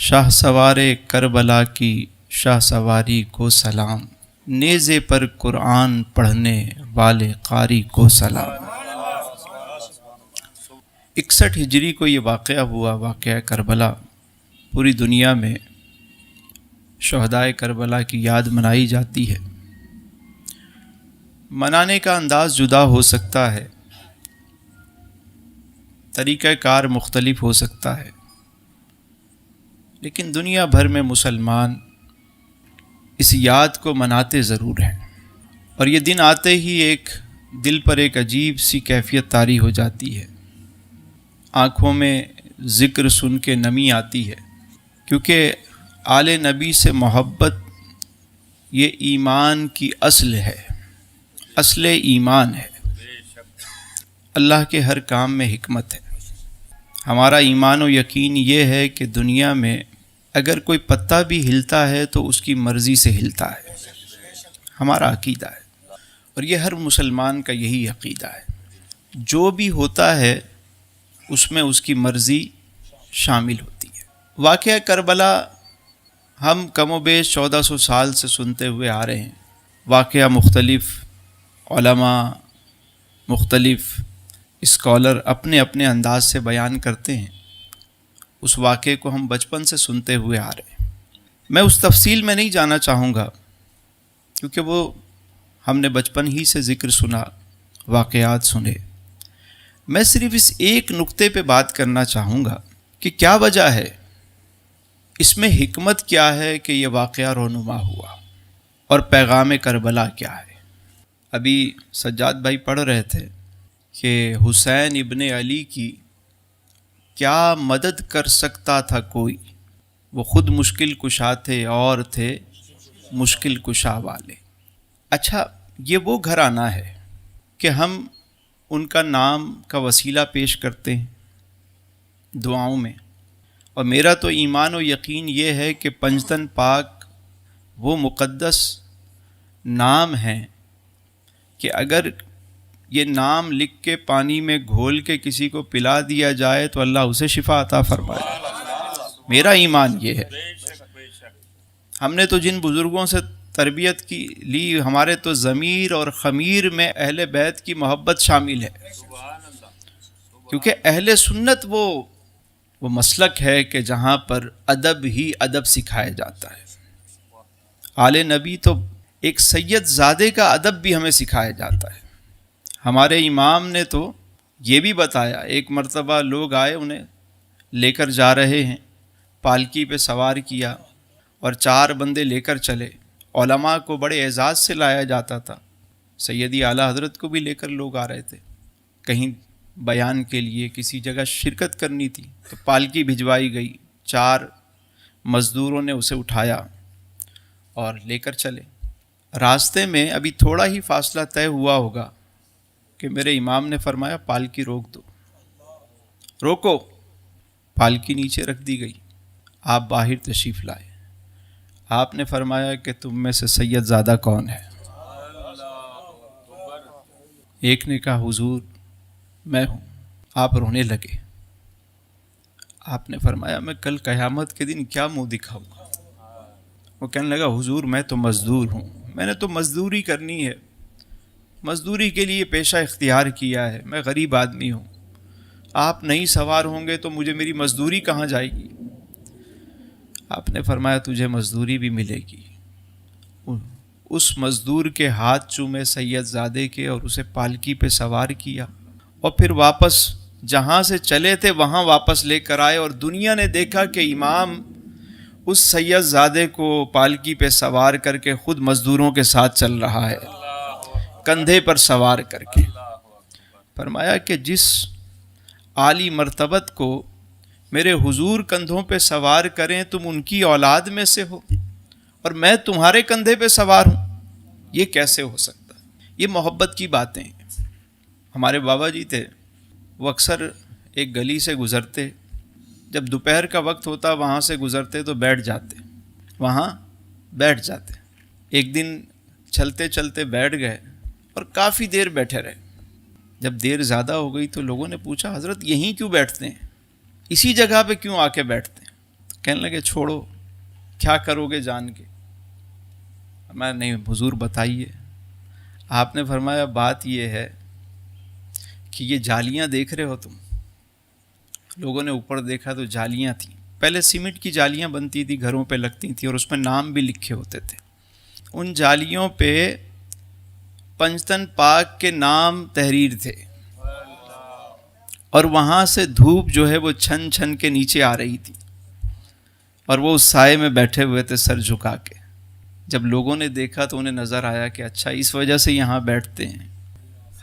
شاہ سوار کربلا کی شاہ سواری کو سلام، نیزے پر قرآن پڑھنے والے قاری کو سلام۔ 61 ہجری کو یہ واقعہ ہوا، واقعہ کربلا۔ پوری دنیا میں شہدائے کربلا کی یاد منائی جاتی ہے۔ منانے کا انداز جدا ہو سکتا ہے، طریقہ کار مختلف ہو سکتا ہے، لیکن دنیا بھر میں مسلمان اس یاد کو مناتے ضرور ہیں، اور یہ دن آتے ہی دل پر ایک عجیب سی کیفیت طاری ہو جاتی ہے، آنکھوں میں ذکر سن کے نمی آتی ہے، کیونکہ آل نبی سے محبت یہ ایمان کی اصل ہے، اصل ایمان ہے۔ اللہ کے ہر کام میں حکمت ہے۔ ہمارا ایمان و یقین یہ ہے کہ دنیا میں اگر کوئی پتا بھی ہلتا ہے تو اس کی مرضی سے ہلتا ہے، ہمارا عقیدہ ہے، اور یہ ہر مسلمان کا یہی عقیدہ ہے۔ جو بھی ہوتا ہے اس میں اس کی مرضی شامل ہوتی ہے۔ واقعہ کربلا ہم کم و بیش 1400 سال سے سنتے ہوئے آ رہے ہیں۔ واقعہ مختلف علماء، مختلف اسکالر اپنے اپنے انداز سے بیان کرتے ہیں۔ اس واقعے کو ہم بچپن سے سنتے ہوئے آ رہے ہیں۔ میں اس تفصیل میں نہیں جانا چاہوں گا، کیونکہ وہ ہم نے بچپن ہی سے ذکر سنا، واقعات سنے۔ میں صرف اس ایک نقطے پہ بات کرنا چاہوں گا کہ کیا وجہ ہے، اس میں حکمت کیا ہے کہ یہ واقعہ رونما ہوا، اور پیغام کربلا کیا ہے۔ ابھی سجاد بھائی پڑھ رہے تھے کہ حسین ابن علی کی کیا مدد کر سکتا تھا کوئی، وہ خود مشکل کشا تھے اور تھے مشکل کشا والے۔ اچھا، یہ وہ گھرانہ ہے کہ ہم ان کا نام کا وسیلہ پیش کرتے ہیں دعاؤں میں، اور میرا تو ایمان و یقین یہ ہے کہ پنجتن پاک وہ مقدس نام ہیں کہ اگر یہ نام لکھ کے پانی میں گھول کے کسی کو پلا دیا جائے تو اللہ اسے شفا عطا فرمائے۔ میرا ایمان یہ ہے۔ ہم نے تو جن بزرگوں سے تربیت کی لی، ہمارے تو ضمیر اور خمیر میں اہل بیت کی محبت شامل ہے، کیونکہ اہل سنت وہ مسلک ہے کہ جہاں پر ادب ہی ادب سکھایا جاتا ہے۔ آل نبی تو ایک سید زادے کا ادب بھی ہمیں سکھایا جاتا ہے۔ ہمارے امام نے تو یہ بھی بتایا، ایک مرتبہ لوگ آئے، انہیں لے کر جا رہے ہیں، پالکی پہ سوار کیا اور 4 بندے لے کر چلے۔ علماء کو بڑے اعزاز سے لایا جاتا تھا، سیدی اعلیٰ حضرت کو بھی لے کر لوگ آ رہے تھے، کہیں بیان کے لیے کسی جگہ شرکت کرنی تھی، تو پالکی بھجوائی گئی، 4 مزدوروں نے اسے اٹھایا اور لے کر چلے۔ راستے میں ابھی تھوڑا ہی فاصلہ طے ہوا ہوگا کہ میرے امام نے فرمایا پالکی روک دو، روکو۔ پالکی نیچے رکھ دی گئی، آپ باہر تشریف لائے۔ آپ نے فرمایا کہ تم میں سے سید زادہ کون ہے؟ ایک نے کہا حضور میں ہوں۔ آپ رونے لگے۔ آپ نے فرمایا میں کل قیامت کے دن کیا منہ دکھاؤں گا؟ وہ کہنے لگا حضور میں تو مزدور ہوں، میں نے تو مزدوری کرنی ہے، مزدوری کے لیے پیشہ اختیار کیا ہے، میں غریب آدمی ہوں، آپ نہیں سوار ہوں گے تو مجھے میری مزدوری کہاں جائے گی؟ آپ نے فرمایا تجھے مزدوری بھی ملے گی۔ اس مزدور کے ہاتھ چومے سید زادے کے اور اسے پالکی پہ سوار کیا، اور پھر واپس جہاں سے چلے تھے وہاں واپس لے کر آئے، اور دنیا نے دیکھا کہ امام اس سید زادے کو پالکی پہ سوار کر کے خود مزدوروں کے ساتھ چل رہا ہے، کندھے پر سوار کر کے۔ فرمایا کہ جس عالی مرتبت کو میرے حضور کندھوں پہ سوار کریں تم ان کی اولاد میں سے ہو، اور میں تمہارے کندھے پہ سوار ہوں، یہ کیسے ہو سکتا؟ یہ محبت کی باتیں ہیں۔ ہمارے بابا جی تھے، وہ اکثر ایک گلی سے گزرتے، جب دوپہر کا وقت ہوتا وہاں سے گزرتے تو وہاں بیٹھ جاتے۔ ایک دن چلتے چلتے بیٹھ گئے اور کافی دیر بیٹھے رہے۔ جب دیر زیادہ ہو گئی تو لوگوں نے پوچھا حضرت یہیں کیوں بیٹھتے ہیں، اسی جگہ پہ کیوں آ کے بیٹھتے ہیں؟ کہنے لگے چھوڑو، کیا کرو گے جان کے؟ میں نہیں حضور بتائیے۔ آپ نے فرمایا بات یہ ہے کہ یہ جالیاں دیکھ رہے ہو تم؟ لوگوں نے اوپر دیکھا تو جالیاں تھیں، پہلے سیمنٹ کی جالیاں بنتی تھی، گھروں پہ لگتی تھیں اور اس میں نام بھی لکھے ہوتے تھے۔ ان جالیوں پہ پنجتن پاک کے نام تحریر تھے، اور وہاں سے دھوپ جو ہے وہ چھن چھن کے نیچے آ رہی تھی، اور وہ اس سائے میں بیٹھے ہوئے تھے سر جھکا کے۔ جب لوگوں نے دیکھا تو انہیں نظر آیا کہ اچھا اس وجہ سے یہاں بیٹھتے ہیں۔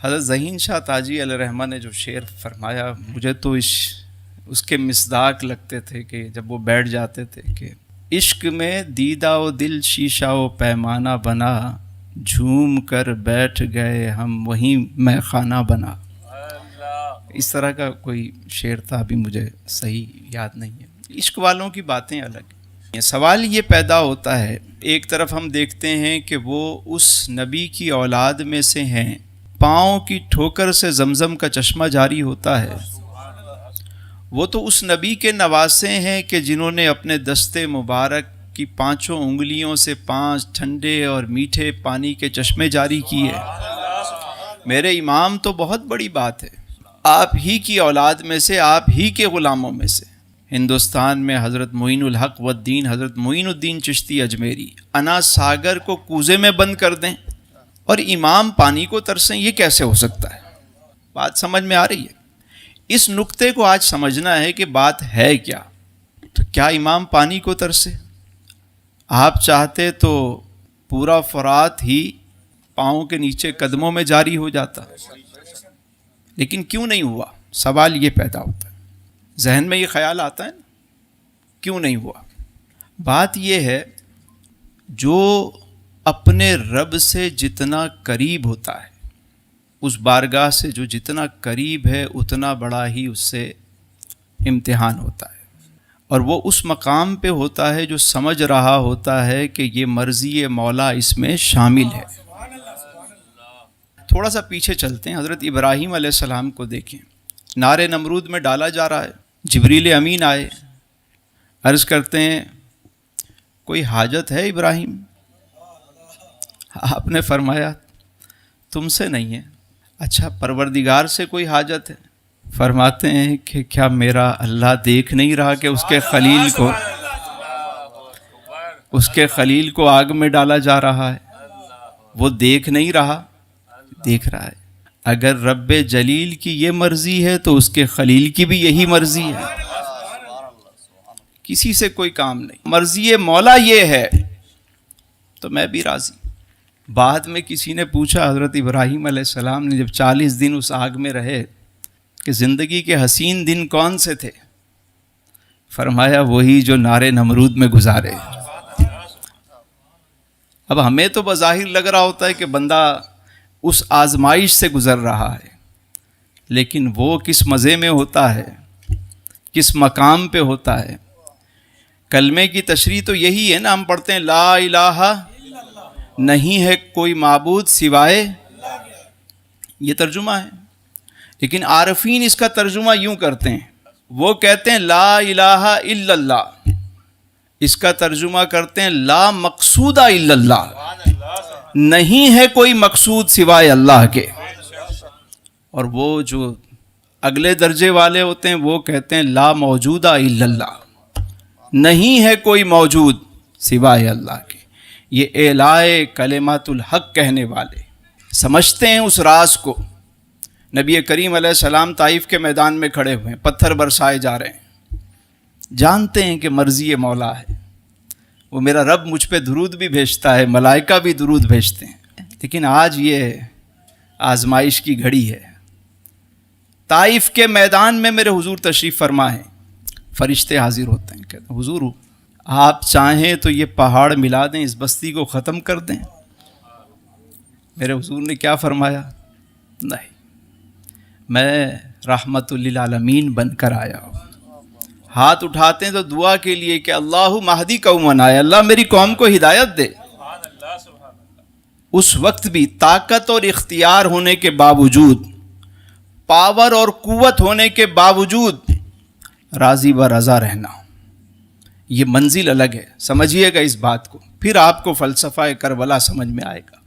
حضرت ذہین شاہ تاجی علیہ الرحمہ نے جو شعر فرمایا، مجھے تو اس کے مصداق لگتے تھے کہ جب وہ بیٹھ جاتے تھے کہ عشق میں دیدہ و دل شیشہ و پیمانہ بنا، جھوم کر بیٹھ گئے ہم وہیں میں خانہ بنا۔ اس طرح کا کوئی شعر تھا، ابھی مجھے صحیح یاد نہیں ہے۔ عشق والوں کی باتیں الگ ہیں۔ سوال یہ پیدا ہوتا ہے، ایک طرف ہم دیکھتے ہیں کہ وہ اس نبی کی اولاد میں سے ہیں، پاؤں کی ٹھوکر سے زمزم کا چشمہ جاری ہوتا ہے۔ وہ تو اس نبی کے نواسے ہیں کہ جنہوں نے اپنے دستے مبارک کی 5 انگلیوں سے 5 ٹھنڈے اور میٹھے پانی کے چشمے جاری کیے۔ میرے امام تو بہت بڑی بات ہے، آپ ہی کی اولاد میں سے، آپ ہی کے غلاموں میں سے۔ ہندوستان میں حضرت معین الحق والدین حضرت معین الدین چشتی اجمیری انا ساگر کو کوزے میں بند کر دیں اور امام پانی کو ترسیں، یہ کیسے ہو سکتا ہے؟ بات سمجھ میں آ رہی ہے؟ اس نقطے کو آج سمجھنا ہے کہ بات ہے کیا۔ تو کیا امام پانی کو ترسے؟ آپ چاہتے تو پورا فرات ہی پاؤں کے نیچے قدموں میں جاری ہو جاتا، لیکن کیوں نہیں ہوا؟ سوال یہ پیدا ہوتا ہے، ذہن میں یہ خیال آتا ہے نا، کیوں نہیں ہوا؟ بات یہ ہے، جو اپنے رب سے جتنا قریب ہوتا ہے، اس بارگاہ سے جو جتنا قریب ہے، اتنا بڑا ہی اس سے امتحان ہوتا ہے، اور وہ اس مقام پہ ہوتا ہے جو سمجھ رہا ہوتا ہے کہ یہ مرضی مولا اس میں شامل ہے۔ تھوڑا سا پیچھے چلتے ہیں، حضرت ابراہیم علیہ السلام کو دیکھیں، نار نمرود میں ڈالا جا رہا ہے، جبریل امین آئے، عرض کرتے ہیں کوئی حاجت ہے ابراہیم؟ آپ نے فرمایا تم سے نہیں ہے۔ اچھا پروردگار سے کوئی حاجت ہے؟ فرماتے ہیں کہ کیا میرا اللہ دیکھ نہیں رہا کہ اس کے خلیل کو آگ میں ڈالا جا رہا ہے؟ وہ دیکھ نہیں رہا؟ دیکھ رہا ہے۔ اگر رب جلیل کی یہ مرضی ہے تو اس کے خلیل کی بھی یہی مرضی ہے، کسی سے کوئی کام نہیں، مرضی مولا یہ ہے تو میں بھی راضی۔ بعد میں کسی نے پوچھا حضرت ابراہیم علیہ السلام نے جب 40 دن اس آگ میں رہے کہ زندگی کے حسین دن کون سے تھے؟ فرمایا وہی جو نار نمرود میں گزارے۔ اب ہمیں تو بظاہر لگ رہا ہوتا ہے کہ بندہ اس آزمائش سے گزر رہا ہے، لیکن وہ کس مزے میں ہوتا ہے، کس مقام پہ ہوتا ہے۔ کلمے کی تشریح تو یہی ہے نا، ہم پڑھتے ہیں لا الہ نہیں ہے کوئی معبود سوائے، یہ ترجمہ ہے، لیکن عارفین اس کا ترجمہ یوں کرتے ہیں، وہ کہتے ہیں لا الہ الا اللہ، اس کا ترجمہ کرتے ہیں لا مقصود الا اللہ، نہیں ہے کوئی مقصود سوائے اللہ کے۔ اور وہ جو اگلے درجے والے ہوتے ہیں وہ کہتے ہیں لا موجود الا اللہ، نہیں ہے کوئی موجود سوائے اللہ کے۔ یہ اعلائے کلمات الحق کہنے والے سمجھتے ہیں اس راز کو۔ نبی کریم علیہ السلام طائف کے میدان میں کھڑے ہوئے ہیں، پتھر برسائے جا رہے ہیں، جانتے ہیں کہ مرضی مولا ہے، وہ میرا رب مجھ پہ درود بھی بھیجتا ہے، ملائکہ بھی درود بھیجتے ہیں، لیکن آج یہ آزمائش کی گھڑی ہے۔ طائف کے میدان میں میرے حضور تشریف فرما ہے، فرشتے حاضر ہوتے ہیں، کہتے ہیں حضور آپ چاہیں تو یہ پہاڑ ملا دیں، اس بستی کو ختم کر دیں۔ میرے حضور نے کیا فرمایا؟ نہیں، میں رحمت للعالمین بن کر آیا ہوں۔ ہاتھ اٹھاتے ہیں تو دعا کے لیے کہ اللہ مہدی قومنا، اللہ میری قوم کو ہدایت دے۔ اس وقت بھی طاقت اور اختیار ہونے کے باوجود، پاور اور قوت ہونے کے باوجود راضی و رضا رہنا، یہ منزل الگ ہے، سمجھیے گا اس بات کو، پھر آپ کو فلسفہ کربلا سمجھ میں آئے گا۔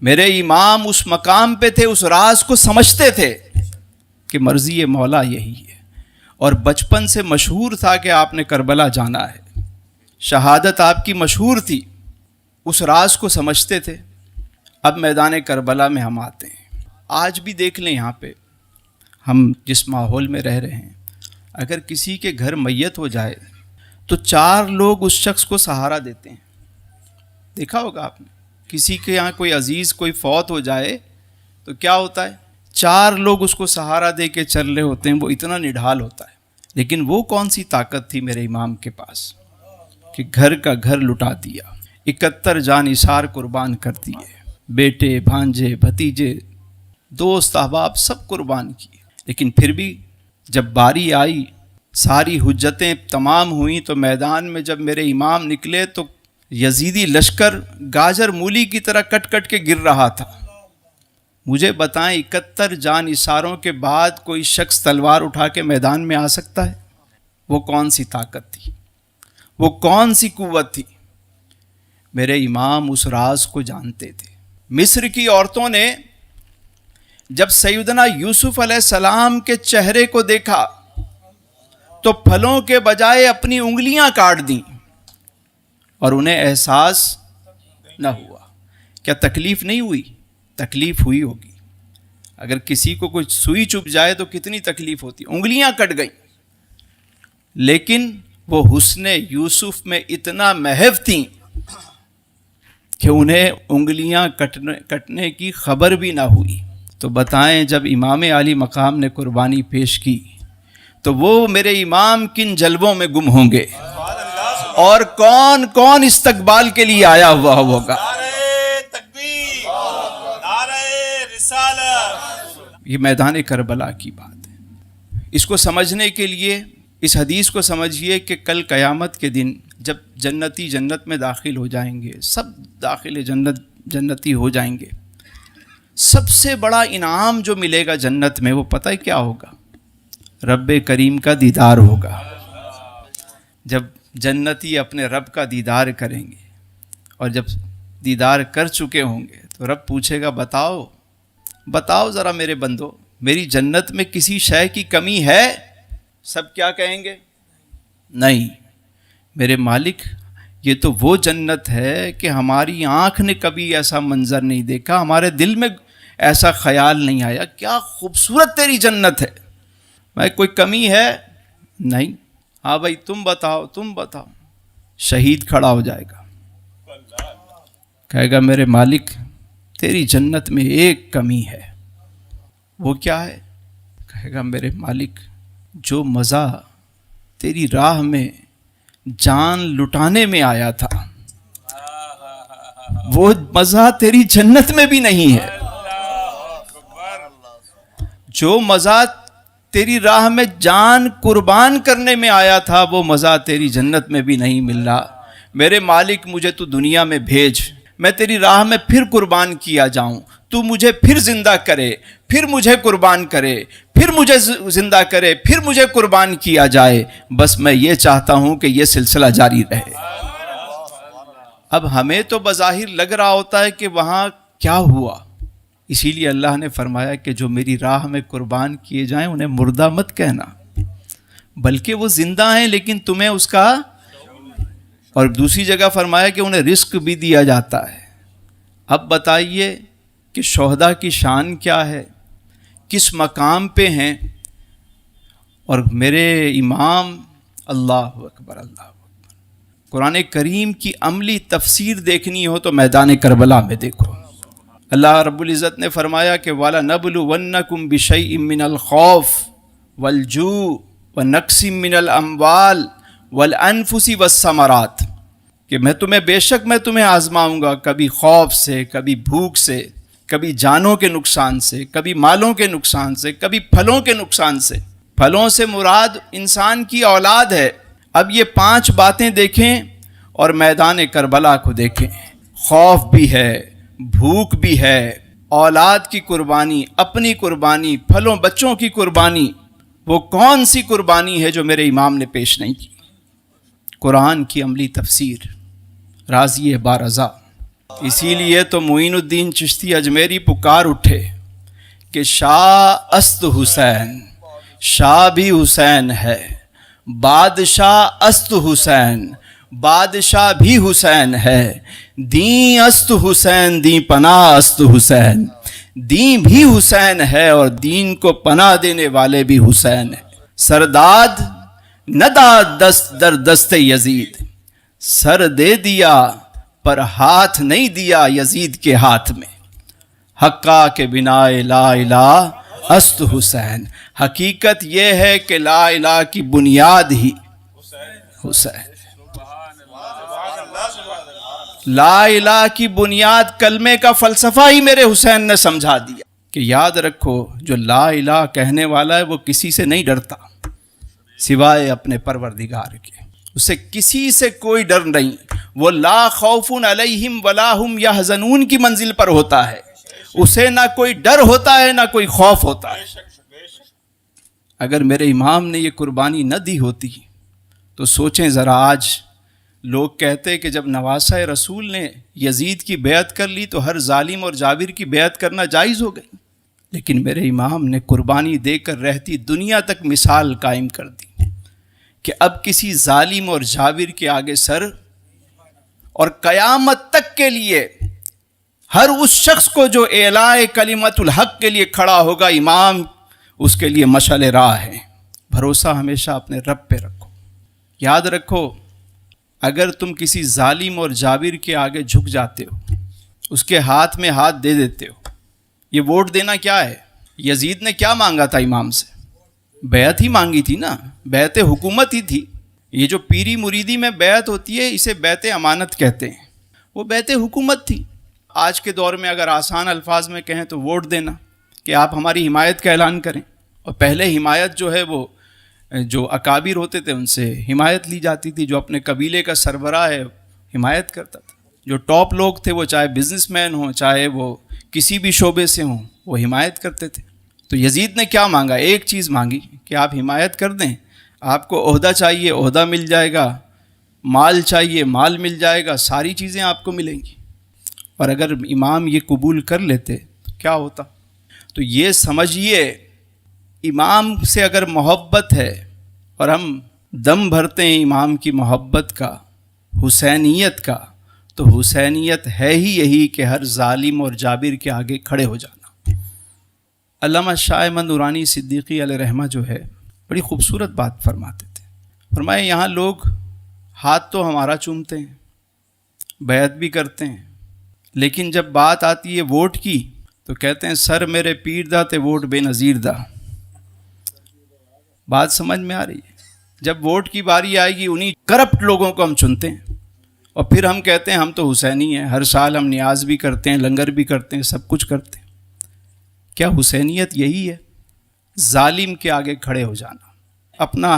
میرے امام اس مقام پہ تھے، اس راز کو سمجھتے تھے کہ مرضی مولا یہی ہے، اور بچپن سے مشہور تھا کہ آپ نے کربلا جانا ہے، شہادت آپ کی مشہور تھی، اس راز کو سمجھتے تھے۔ اب میدان کربلا میں ہم آتے ہیں۔ آج بھی دیکھ لیں، یہاں پہ ہم جس ماحول میں رہ رہے ہیں، اگر کسی کے گھر میت ہو جائے تو 4 لوگ اس شخص کو سہارا دیتے ہیں۔ دیکھا ہوگا آپ نے، کسی کے یہاں کوئی عزیز کوئی فوت ہو جائے تو کیا ہوتا ہے؟ 4 لوگ اس کو سہارا دے کے چل رہے ہوتے ہیں، وہ اتنا نڈھال ہوتا ہے۔ لیکن وہ کون سی طاقت تھی میرے امام کے پاس کہ گھر کا گھر لٹا دیا، 71 جان نثار قربان کر دیے، بیٹے بھانجے بھتیجے دوست احباب سب قربان کیے۔ لیکن پھر بھی جب باری آئی، ساری حجتیں تمام ہوئیں، تو میدان میں جب میرے امام نکلے تو یزیدی لشکر گاجر مولی کی طرح کٹ کٹ کے گر رہا تھا۔ مجھے بتائیں 71 جان نثاروں کے بعد کوئی شخص تلوار اٹھا کے میدان میں آ سکتا ہے؟ وہ کون سی طاقت تھی، وہ کون سی قوت تھی؟ میرے امام اس راز کو جانتے تھے۔ مصر کی عورتوں نے جب سیدنا یوسف علیہ السلام کے چہرے کو دیکھا تو پھلوں کے بجائے اپنی انگلیاں کاٹ دیں، اور انہیں احساس نہ ہوا۔ کیا تکلیف نہیں ہوئی؟ تکلیف ہوئی ہوگی۔ اگر کسی کو کوئی سوئی چبھ جائے تو کتنی تکلیف ہوتی، انگلیاں کٹ گئیں، لیکن وہ حسن یوسف میں اتنا محو تھیں کہ انہیں انگلیاں کٹنے کی خبر بھی نہ ہوئی۔ تو بتائیں جب امام عالی مقام نے قربانی پیش کی تو وہ میرے امام کن جلووں میں گم ہوں گے، اور کون کون استقبال کے لیے آیا ہوا ہوگا۔ یہ میدان کربلا کی بات ہے۔ اس کو سمجھنے کے لیے اس حدیث کو سمجھیے کہ کل قیامت کے دن جب جنتی جنت میں داخل ہو جائیں گے، سب داخل جنتی ہو جائیں گے، سب سے بڑا انعام جو ملے گا جنت میں وہ پتہ ہے کیا ہوگا؟ رب کریم کا دیدار ہوگا۔ جب جنتی اپنے رب کا دیدار کریں گے، اور جب دیدار کر چکے ہوں گے تو رب پوچھے گا بتاؤ ذرا میرے بندو، میری جنت میں کسی شے کی کمی ہے؟ سب کیا کہیں گے؟ نہیں میرے مالک، یہ تو وہ جنت ہے کہ ہماری آنکھ نے کبھی ایسا منظر نہیں دیکھا، ہمارے دل میں ایسا خیال نہیں آیا، کیا خوبصورت تیری جنت ہے، میں کوئی کمی ہے؟ نہیں۔ ہاں بھائی تم بتاؤ۔ شہید کھڑا ہو جائے گا، کہے گا میرے مالک تیری جنت میں ایک کمی ہے۔ وہ کیا ہے؟ کہے گا میرے مالک جو مزہ تیری راہ میں جان لٹانے میں آیا تھا وہ مزہ تیری جنت میں بھی نہیں ہے۔ جو مزہ تیری راہ میں جان قربان کرنے میں آیا تھا وہ مزہ تیری جنت میں بھی نہیں مل رہا۔ میرے مالک مجھے تو دنیا میں بھیج، میں تیری راہ میں پھر قربان کیا جاؤں، تو مجھے پھر زندہ کرے، پھر مجھے قربان کرے، پھر مجھے زندہ کرے، پھر مجھے قربان کیا جائے، بس میں یہ چاہتا ہوں کہ یہ سلسلہ جاری رہے۔ اب ہمیں تو بظاہر لگ رہا ہوتا ہے کہ وہاں کیا ہوا، اسی لیے اللہ نے فرمایا کہ جو میری راہ میں قربان کیے جائیں انہیں مردہ مت کہنا، بلکہ وہ زندہ ہیں لیکن تمہیں اس کا، اور دوسری جگہ فرمایا کہ انہیں رزق بھی دیا جاتا ہے۔ اب بتائیے کہ شہداء کی شان کیا ہے، کس مقام پہ ہیں، اور میرے امام اللہ اکبر اللہ اکبر۔ قرآن کریم کی عملی تفسیر دیکھنی ہو تو میدان کربلا میں دیکھو۔ اللہ رب العزت نے فرمایا کہ وَلَنَبْلُوَنَّكُمْ بِشَيْءٍ مِّنَ الْخَوْفِ وَالْجُوعِ وَنَقْصٍ مِّنَ الْأَمْوَالِ وَالْأَنفُسِ وَالثَّمَرَاتِ، کہ میں تمہیں آزماؤں گا، کبھی خوف سے، کبھی بھوک سے، کبھی جانوں کے نقصان سے، کبھی مالوں کے نقصان سے، کبھی پھلوں کے نقصان سے۔ پھلوں سے مراد انسان کی اولاد ہے۔ اب یہ 5 باتیں دیکھیں اور میدان کربلا کو دیکھیں، خوف بھی ہے، بھوک بھی ہے، اولاد کی قربانی، اپنی قربانی، پھلوں بچوں کی قربانی۔ وہ کون سی قربانی ہے جو میرے امام نے پیش نہیں کی؟ قرآن کی عملی تفسیر راضی بارضا۔ اسی لیے تو معین الدین چشتی اجمیری پکار اٹھے کہ شاہ است حسین، شاہ بھی حسین ہے، بادشاہ است حسین، بادشاہ بھی حسین ہے، دین است حسین، دین پناہ است حسین، دین بھی حسین ہے اور دین کو پناہ دینے والے بھی حسین ہیں۔ سرداد نہ داد دست در دست یزید، سر دے دیا پر ہاتھ نہیں دیا یزید کے ہاتھ میں، حقا کے بنا لا الہ است حسین۔ حقیقت یہ ہے کہ لا الہ کی بنیاد ہی حسین، لا الہ کی بنیاد کلمے کا فلسفہ ہی میرے حسین نے سمجھا دیا کہ یاد رکھو جو لا الہ کہنے والا ہے وہ کسی سے نہیں ڈرتا سوائے اپنے پروردگار کے، اسے کسی سے کوئی ڈر نہیں، وہ لا خوف علیہم ولا ہم یحزنون کی منزل پر ہوتا ہے، اسے نہ کوئی ڈر ہوتا ہے نہ کوئی خوف ہوتا ہے۔ اگر میرے امام نے یہ قربانی نہ دی ہوتی تو سوچیں ذرا، آج لوگ کہتے کہ جب نواسہ رسول نے یزید کی بیعت کر لی تو ہر ظالم اور جابر کی بیعت کرنا جائز ہو گئی، لیکن میرے امام نے قربانی دے کر رہتی دنیا تک مثال قائم کر دی کہ اب کسی ظالم اور جابر کے آگے سر، اور قیامت تک کے لیے ہر اس شخص کو جو اعلاء کلمت الحق کے لیے کھڑا ہوگا، امام اس کے لیے مشعل راہ ہے۔ بھروسہ ہمیشہ اپنے رب پہ رکھو۔ یاد رکھو، اگر تم کسی ظالم اور جابر کے آگے جھک جاتے ہو، اس کے ہاتھ میں ہاتھ دے دیتے ہو، یہ ووٹ دینا کیا ہے؟ یزید نے کیا مانگا تھا امام سے؟ بیعت ہی مانگی تھی نا، بیعت حکومت ہی تھی۔ یہ جو پیری مریدی میں بیعت ہوتی ہے اسے بیعت امانت کہتے ہیں، وہ بیعت حکومت تھی۔ آج کے دور میں اگر آسان الفاظ میں کہیں تو ووٹ دینا کہ آپ ہماری حمایت کا اعلان کریں، اور پہلے حمایت جو ہے وہ جو اکابر ہوتے تھے ان سے حمایت لی جاتی تھی، جو اپنے قبیلے کا سربراہ ہے حمایت کرتا تھا، جو ٹاپ لوگ تھے وہ چاہے بزنس مین ہوں چاہے وہ کسی بھی شعبے سے ہوں وہ حمایت کرتے تھے۔ تو یزید نے کیا مانگا؟ ایک چیز مانگی کہ آپ حمایت کر دیں، آپ کو عہدہ چاہیے عہدہ مل جائے گا، مال چاہیے مال مل جائے گا، ساری چیزیں آپ کو ملیں گی۔ اور اگر امام یہ قبول کر لیتے تو کیا ہوتا؟ تو یہ سمجھیے، امام سے اگر محبت ہے اور ہم دم بھرتے ہیں امام کی محبت کا، حسینیت کا، تو حسینیت ہے ہی یہی کہ ہر ظالم اور جابر کے آگے کھڑے ہو جانا۔ علامہ شاہ احمد نورانی صدیقی علیہ رحمہ جو ہے بڑی خوبصورت بات فرماتے تھے، فرمائے یہاں لوگ ہاتھ تو ہمارا چومتے ہیں، بیعت بھی کرتے ہیں، لیکن جب بات آتی ہے ووٹ کی تو کہتے ہیں سر میرے پیر دا تے ووٹ بے نظیر دا۔ بات سمجھ میں آ رہی ہے؟ جب ووٹ کی باری آئے گی انہی کرپٹ لوگوں کو ہم چنتے ہیں، اور پھر ہم کہتے ہیں ہم تو حسینی ہیں، ہر سال ہم نیاز بھی کرتے ہیں، لنگر بھی کرتے ہیں، سب کچھ کرتے ہیں۔ کیا حسینیت یہی ہے؟ ظالم کے آگے کھڑے ہو جانا، اپنا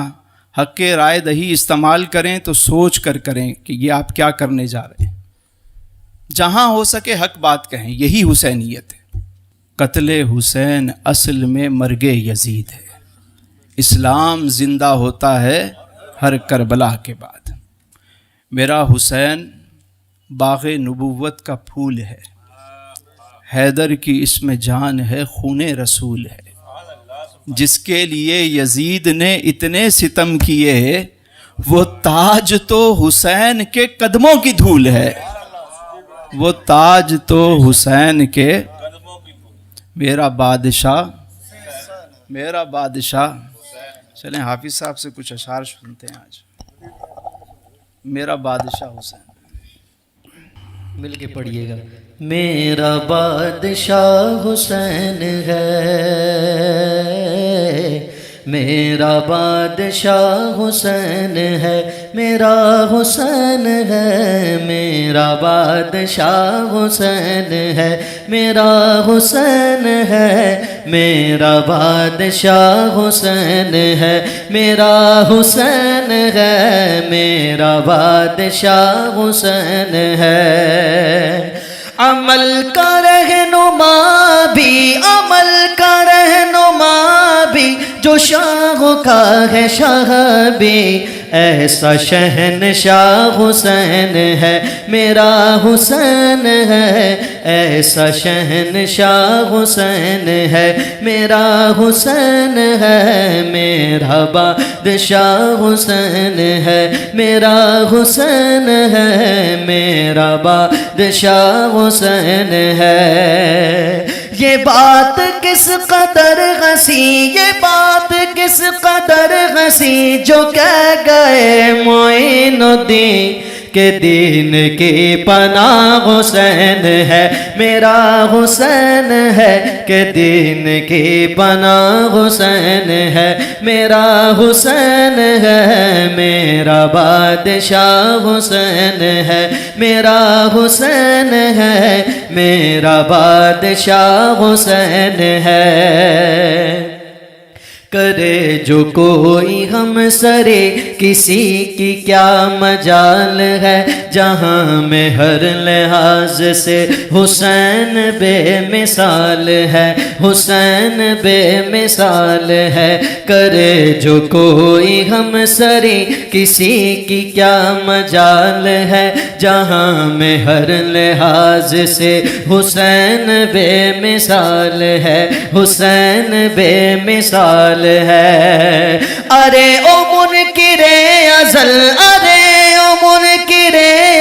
حق رائے دہی استعمال کریں تو سوچ کر کریں کہ یہ آپ کیا کرنے جا رہے ہیں، جہاں ہو سکے حق بات کہیں، یہی حسینیت ہے۔ قتل حسین اصل میں مرگ یزید ہے، اسلام زندہ ہوتا ہے ہر کربلا کے بعد۔ میرا حسین باغ نبوت کا پھول ہے، حیدر کی اس میں جان ہے، خون رسول ہے، جس کے لیے یزید نے اتنے ستم کیے، وہ تاج تو حسین کے قدموں کی دھول ہے، وہ تاج تو حسین کے۔ میرا بادشاہ، میرا بادشاہ، چلیں حافظ صاحب سے کچھ اشعار سنتے ہیں آج۔ میرا بادشاہ حسین، مل کے پڑھیے گا۔ میرا بادشاہ حسین ہے، میرا بادشاہ حسین ہے، میرا حسین ہے، میرا بادشاہ حسین ہے، میرا حسین ہے، میرا بادشاہ حسین ہے، میرا حسین ہے، میرا بادشاہ حسین ہے۔ عمل کا رہنما بھی، عمل کا رہنما بھی، جو شاہ کا ہے شاہ بھی، ایسا شہنشاہ حسین ہے میرا حسین ہے، ایسا شہنشاہ حسین ہے میرا حسین ہے، میرا بادشاہ حسین ہے میرا حسین ہے، میرا بادشاہ حسین ہے۔ یہ بات کس قدر ہنسی، یہ بات کس قدر ہنسی جو کہہ گئے معین الدین کہ دین کی پناہ حسین ہے میرا حسین ہے، کہ دین کی پناہ حسین ہے میرا حسین ہے، میرا بادشاہ حسین ہے میرا حسین ہے، میرا بادشاہ حسین ہے۔ کرے جو کوئی ہم سرے کسی کی کیا مجال ہے، جہاں میں ہر لحاظ سے حسین بے مثال ہے، حسین بے مثال ہے۔ کرے جو کوئی ہم سرے کسی کی کیا مجال ہے، جہاں میں ہر لحاظ سے حسین بے مثال ہے، حسین بے مثال ہے۔ ارے او منکر ازل، ارے او منکر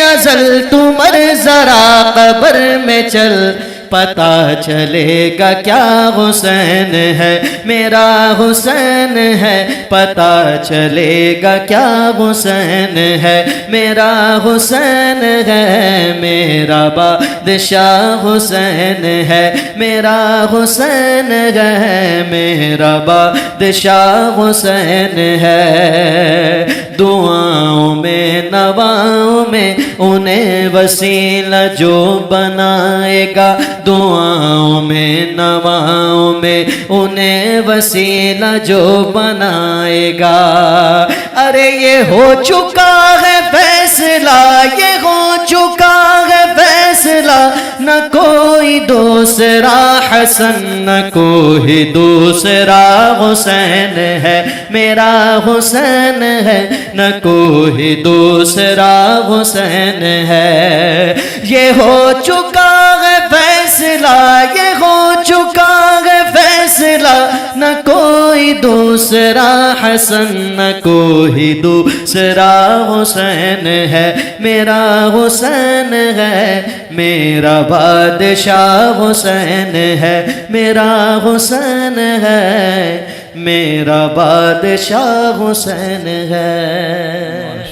ازل، تو مر ذرا قبر میں چل، پتہ چلے گا کیا حسین ہے میرا حسین ہے، پتہ چلے گا کیا حسین ہے میرا حسین ہے، میرا بادشاہ حسین ہے میرا حسین ہے، میرا بادشاہ حسین ہے۔ دعاؤں میں نواؤں میں انہیں وسیلہ جو بنائے گا، دعاؤں میں نواؤں میں انہیں وسیلہ جو بنائے گا۔ ارے یہ ہو چکا ہے فیصلہ، یہ ہو چکا ہے فیصلہ، نہ کوئی دوسرا حسن، نہ کوئی دوسرا حسین ہے میرا حسین ہے، نہ کوئی دوسرا حسین ہے۔ یہ ہو چکا ہے فیصلہ، یہ ہو چکا ہے فیصلہ، نہ کوئی دوسرا حسن، نہ کوئی دوسرا حسین ہے میرا حسین ہے، میرا بادشاہ حسین ہے میرا حسین ہے، میرا بادشاہ حسین ہے۔